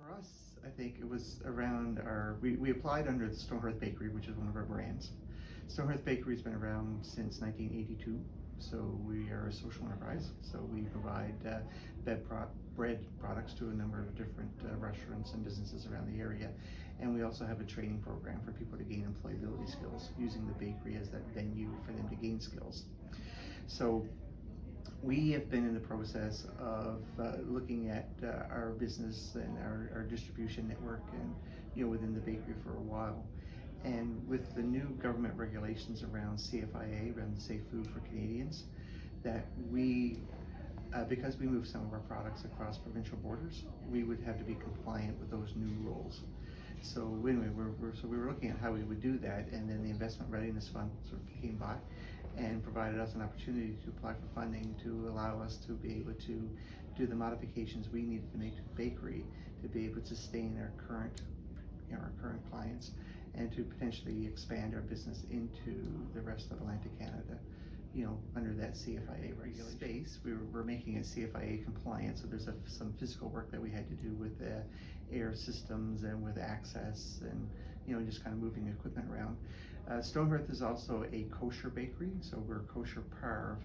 For us, I think it was around we applied under the Stonehearth Bakery, which is one of our brands. Stonehearth Bakery has been around since 1982, so we are a social enterprise. So we provide bread products to a number of different restaurants and businesses around the area. And we also have a training program for people to gain employability skills, using the bakery as that venue for them to gain skills. So we have been in the process of looking at our business and our distribution network and within the bakery for a while. And with the new government regulations around CFIA, around Safe Food for Canadians, that we, because we move some of our products across provincial borders, we would have to be compliant with those new rules. So anyway, we were looking at how we would do that, and then the Investment Readiness Fund sort of came by and provided us an opportunity to apply for funding to allow us to be able to do the modifications we needed to make to the bakery to be able to sustain our current clients and to potentially expand our business into the rest of Atlantic Canada, under that CFIA regulation space. We're making it CFIA compliant, so there's some physical work that we had to do with air systems and with access and just kind of moving equipment around. Stonehearth is also a kosher bakery, so we're kosher parv.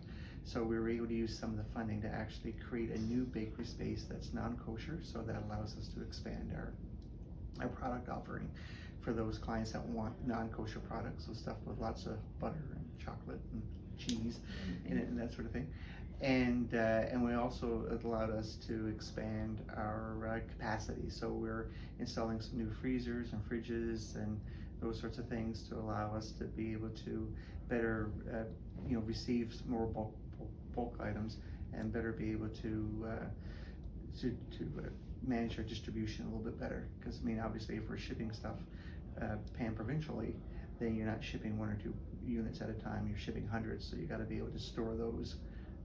So we were able to use some of the funding to actually create a new bakery space that's non-kosher, so that allows us to expand our product offering for those clients that want non-kosher products, so stuff with lots of butter and chocolate and cheese in it and that sort of thing. And we also, it allowed us to expand our capacity. So we're installing some new freezers and fridges and those sorts of things to allow us to be able to better, receive more bulk items and better be able to manage our distribution a little bit better. Because obviously, if we're shipping stuff pan-provincially, then you're not shipping 1 or 2 units at a time. You're shipping hundreds, so you got to be able to store those,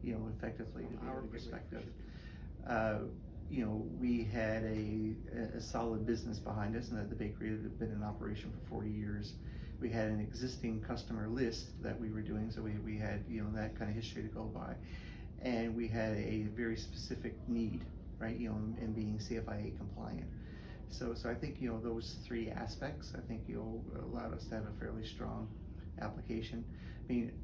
effectively. To be our perspective, we had a solid business behind us, and that the bakery had been in operation for 40 years. We had an existing customer list that we were doing, so we had that kind of history to go by, and we had a very specific need, right? In being CFIA compliant. So I think those 3 aspects, I think allowed us to have a fairly strong application.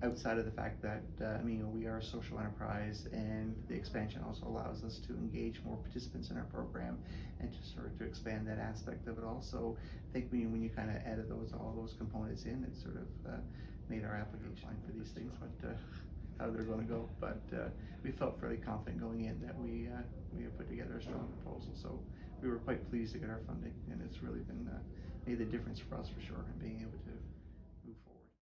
Outside of the fact that we are a social enterprise, and the expansion also allows us to engage more participants in our program and to sort of expand that aspect of it also. I think when you kind of added all those components in, it sort of made our application for these things, but how they're going to go. But we felt fairly confident going in that we have put together a strong proposal. So we were quite pleased to get our funding, and it's really been made the difference for us for sure in being able to